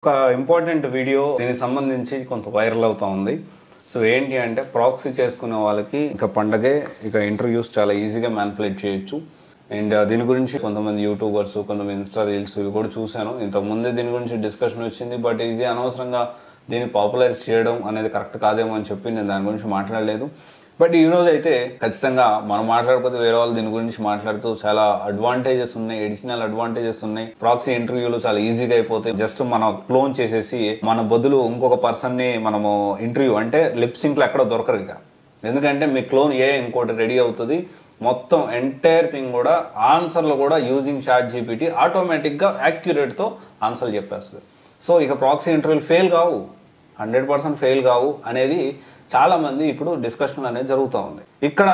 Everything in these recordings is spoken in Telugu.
ఒక ఇంపార్టెంట్ వీడియో దీనికి సంబంధించి కొంత వైరల్ అవుతా ఉంది. సో ఏంటి అంటే ప్రాక్సీ చేసుకునే వాళ్ళకి ఇక పండగే ఇక ఇంటర్వ్యూస్ చాలా ఈజీగా మ్యానిపులేట్ చేయొచ్చు. అండ్ దీని గురించి కొంతమంది యూట్యూబర్స్, కొంతమంది ఇన్స్టా రీల్స్ ఇవి కూడా చూశాను. ఇంతకుముందే దీని గురించి డిస్కషన్ వచ్చింది. బట్ ఇది అనవసరంగా దీన్ని పాపులరైజ్ చేయడం అనేది కరెక్ట్ కాదేమో అని చెప్పి నేను దాని గురించి మాట్లాడలేదు. బట్ ఈరోజు అయితే ఖచ్చితంగా మనం మాట్లాడకపోతే వేరే వాళ్ళు దీని గురించి మాట్లాడుతూ చాలా అడ్వాంటేజెస్ ఉన్నాయి, ఎడిషనల్ అడ్వాంటేజెస్ ఉన్నాయి. ప్రాక్సీ ఇంటర్వ్యూలు చాలా ఈజీగా అయిపోతాయి. జస్ట్ మనం క్లోన్ చేసేసి మన బదులు ఇంకొక పర్సన్ని మనము ఇంటర్వ్యూ అంటే లిప్ సింక్లో ఎక్కడ దొరకరు ఇక. ఎందుకంటే మీ క్లోన్ ఇంకోటి రెడీ అవుతుంది. మొత్తం ఎంటైర్ థింగ్ కూడా ఆన్సర్లు కూడా యూజింగ్ చాట్ జీపీటీ ఆటోమేటిక్గా యాక్యురేట్తో ఆన్సర్లు చెప్పేస్తుంది. సో ఇక ప్రాక్సీ ఇంటర్వ్యూలు ఫెయిల్ కావు, 100% ఫెయిల్ కావు అనేది చాలామంది ఇప్పుడు డిస్కషన్ అనేది జరుగుతూ ఉంది. ఇక్కడ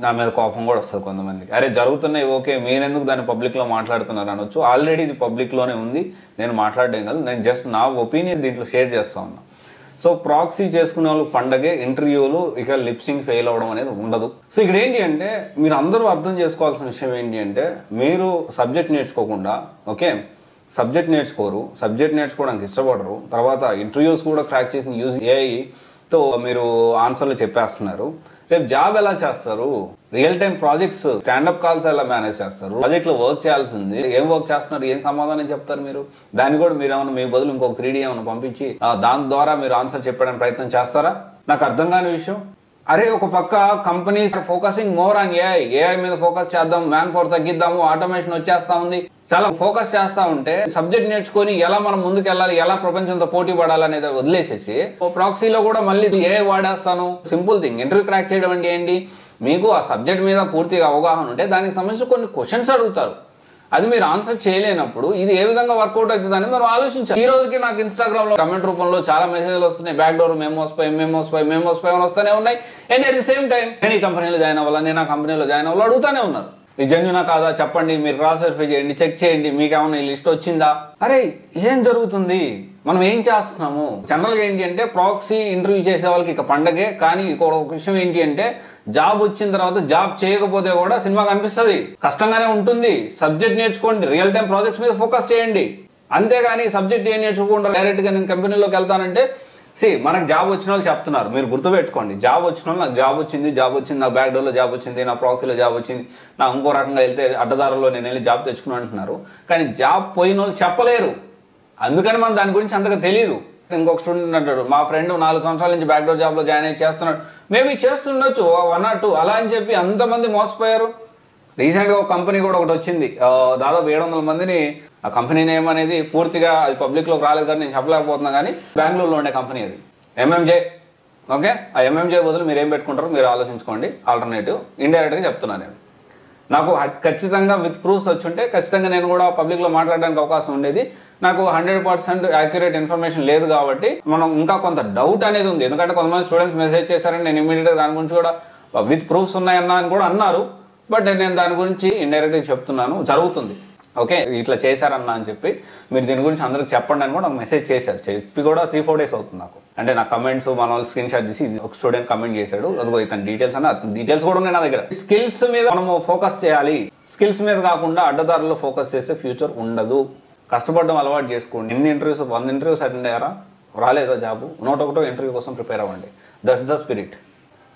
నా మీద కోపం కూడా వస్తుంది కొంతమందికి. అరే జరుగుతున్నాయి ఓకే, మీరెందుకు దాన్ని పబ్లిక్లో మాట్లాడుతున్నారు అనొచ్చు. ఆల్రెడీ ఇది పబ్లిక్లోనే ఉంది, నేను మాట్లాడడం కాదు, నేను జస్ట్ నా ఒపీనియన్ దీంట్లో షేర్ చేస్తూ ఉన్నాను. సో ప్రాక్సీ చేసుకునే వాళ్ళు పండగే ఇంటర్వ్యూలు ఇక లిప్సింగ్ ఫెయిల్ అవ్వడం అనేది ఉండదు. సో ఇక్కడ ఏంటి అంటే మీరు అందరూ అర్థం చేసుకోవాల్సిన విషయం ఏంటి అంటే మీరు సబ్జెక్ట్ నేర్చుకోకుండా సబ్జెక్ట్ నేర్చుకోరు, సబ్జెక్ట్ నేర్చుకోవడానికి ఇష్టపడరు, తర్వాత ఇంటర్వ్యూస్ కూడా క్రాక్ చేసిన యూజ్ ఏఐతో మీరు ఆన్సర్లు చెప్పేస్తున్నారు. రేపు జాబ్ ఎలా చేస్తారు? Real time projects, standup calls ఎలా మేనేజ్ చేస్తారు? ప్రాజెక్ట్లో వర్క్ చేయాల్సింది ఏం వర్క్ చేస్తున్నారు, ఏం సమాధానం చెప్తారు మీరు? దాన్ని కూడా మీరు ఏమైనా మీ బదులు ఇంకొక 3D ఏమైనా పంపించి దాని ద్వారా మీరు ఆన్సర్ చెప్పడానికి ప్రయత్నం చేస్తారా? నాకు అర్థం కాని విషయం. అరే ఒక పక్క companies focusing more on AI మీద ఫోకస్ చేద్దాం, మ్యాన్ పవర్ తగ్గిద్దాము, ఆటోమేషన్ వచ్చేస్తా ఉంది, చాలా ఫోకస్ చేస్తా ఉంటే సబ్జెక్ట్ నేర్చుకొని ఎలా మనం ముందుకు వెళ్ళాలి, ఎలా ప్రపంచంతో పోటీ పడాలనేది వదిలేసేసి ప్రాక్సీలో కూడా మళ్ళీ ఏఐ వాడేస్తాను. సింపుల్ థింగ్, ఇంటర్వ్యూ క్రాక్ చేయడం అంటే ఏంటి? మీకు ఆ సబ్జెక్ట్ మీద పూర్తిగా అవగాహన ఉంటే దానికి సంబంధించి కొన్ని క్వశ్చన్స్ అడుగుతారు, అది మీరు ఆన్సర్ చేయలేనప్పుడు ఇది ఏ విధంగా వర్కౌట్ అవుతుంది అని మనం ఆలోచించాలి. ఈ రోజుకి నాకు ఇన్స్టాగ్రామ్ లో కమెంట్ రూపంలో చాలా మెసేజ్లు వస్తున్నాయి, బ్యాక్ డోర్ మెమోస్ పై వస్తూనే ఉన్నాయి. And at the same time నేను ఈ కంపెనీలో జాయిన్ అవ్వాలి, నేను ఆ కంపెనీలో జాయిన్ అవ్వాలి అడుగుతూనే ఉన్నారు. ఇది జెన్యూనా కాదా చెప్పండి, మీరు క్రాస్ వెరిఫై చేయండి, చెక్ చేయండి, మీకు ఏమైనా ఈ లిస్ట్ వచ్చిందా? అరే ఏం జరుగుతుంది, మనం ఏం చేస్తున్నాము? జనరల్గా ఏంటి అంటే ప్రాక్సీ ఇంటర్వ్యూ చేసే వాళ్ళకి ఇక పండగే. కానీ ఒక విషయం ఏంటి అంటే జాబ్ వచ్చిన తర్వాత జాబ్ చేయకపోతే కూడా సినిమా కనిపిస్తుంది, కష్టంగానే ఉంటుంది. సబ్జెక్ట్ నేర్చుకోండి, రియల్ టైం ప్రాజెక్ట్స్ మీద ఫోకస్ చేయండి. అంతేగాని సబ్జెక్ట్ ఏం నేర్చుకోకుండా డైరెక్ట్గా నేను కంపెనీలోకి వెళ్తానంటే మనకు జాబ్ వచ్చిన వాళ్ళు చెప్తున్నారు, మీరు గుర్తుపెట్టుకోండి. జాబ్ వచ్చిన వాళ్ళు నాకు జాబ్ వచ్చింది, నా బ్యాక్ డోర్లో జాబ్ వచ్చింది, నా ప్రాక్సీలో జాబ్ వచ్చింది, నా ఇంకో రకంగా వెళ్తే అడ్డదారుల్లో నేను వెళ్ళి జాబ్ తెచ్చుకున్నాను అంటున్నారు. కానీ జాబ్ పోయిన వాళ్ళు చెప్పలేరు, అందుకని మనం దాని గురించి అంతగా తెలియదు. ఇంకొక స్టూడెంట్ అంటాడు, మా ఫ్రెండ్ 4 సంవత్సరాల నుంచి బ్యాక్ డోర్ జాబ్లో జాయిన్ అయ్యి చేస్తున్నాడు, మేబీ చేస్తుండొచ్చు 1 or 2 అలా అని చెప్పి అంతమంది మోసపోయారు. రీసెంట్గా ఒక కంపెనీ కూడా ఒకటి వచ్చింది, దాదాపు 700 మందిని. ఆ కంపెనీ నేమ్ అనేది పూర్తిగా అది పబ్లిక్లోకి రాలేదు కానీ నేను చెప్పలేకపోతున్నా, కానీ బెంగళూరులో ఉండే కంపెనీ అది ఎంఎంజే. ఓకే, ఆ ఎంఎంజే బదులు మీరు ఏం పెట్టుకుంటారో మీరు ఆలోచించుకోండి. ఆల్టర్నేటివ్ ఇండైరెక్ట్గా చెప్తున్నాను నేను. నాకు ఖచ్చితంగా విత్ ప్రూఫ్స్ వచ్చుంటే ఖచ్చితంగా నేను కూడా పబ్లిక్లో మాట్లాడడానికి అవకాశం ఉండేది. నాకు 100% యాక్యురేట్ ఇన్ఫర్మేషన్ లేదు కాబట్టి మనం ఇంకా కొంత డౌట్ అనేది ఉంది. ఎందుకంటే కొంతమంది స్టూడెంట్స్ మెసేజ్ చేశారని నేను ఇమీడియట్గా దాని గురించి కూడా విత్ ప్రూఫ్స్ ఉన్నాయన్నా అని కూడా అన్నారు. బట్ నేను దాని గురించి ఇండైరెక్ట్గా చెప్తున్నాను, జరుగుతుంది. ఓకే, ఇట్లా చేశారన్నా అని చెప్పి మీరు దీని గురించి అందరికి చెప్పండి అని కూడా నాకు మెసేజ్ చేశారు. చెప్పి కూడా 3-4 days అవుతుంది నాకు. అంటే నా కమెంట్స్ మన వాళ్ళు స్క్రీన్ షాట్ చేసి ఒక స్టూడెంట్ కమెంట్ చేశాడు, అదిగో ఇతని డీటెయిల్స్ అని, అతని డీటెయిల్స్ కూడా ఉన్నాయి నా దగ్గర. స్కిల్స్ మీద మనము ఫోకస్ చేయాలి, స్కిల్స్ మీద కాకుండా అడ్డదారుల్లో ఫోకస్ చేస్తే ఫ్యూచర్ ఉండదు. కష్టపడడం అలవాటు చేసుకోండి. 100 ఇంటర్వ్యూస్ అటెండ్ అయ్యారా, రాలేదా జాబ్, 101 ఇంటర్వ్యూ కోసం ప్రిపేర్ అవ్వండి. That's the spirit.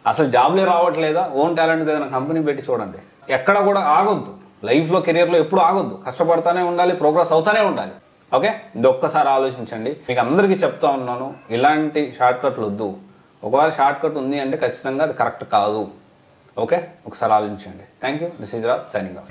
అసలు జాబ్లే రావట్లేదా, ఓన్ టాలెంట్ ఏదైనా కంపెనీ పెట్టి చూడండి. ఎక్కడ కూడా ఆగొద్దు, లైఫ్లో కెరియర్లో ఎప్పుడు ఆగొద్దు, కష్టపడతానే ఉండాలి, ప్రోగ్రెస్ అవుతానే ఉండాలి. ఓకే, ఇది ఒక్కసారి ఆలోచించండి. మీకు అందరికీ చెప్తా ఉన్నాను, ఇలాంటి షార్ట్ కట్లు వద్దు. ఒకవేళ షార్ట్ కట్ ఉంది అంటే ఖచ్చితంగా అది కరెక్ట్ కాదు. ఓకే, ఒకసారి ఆలోచించండి. Thank you. This is Raj signing off.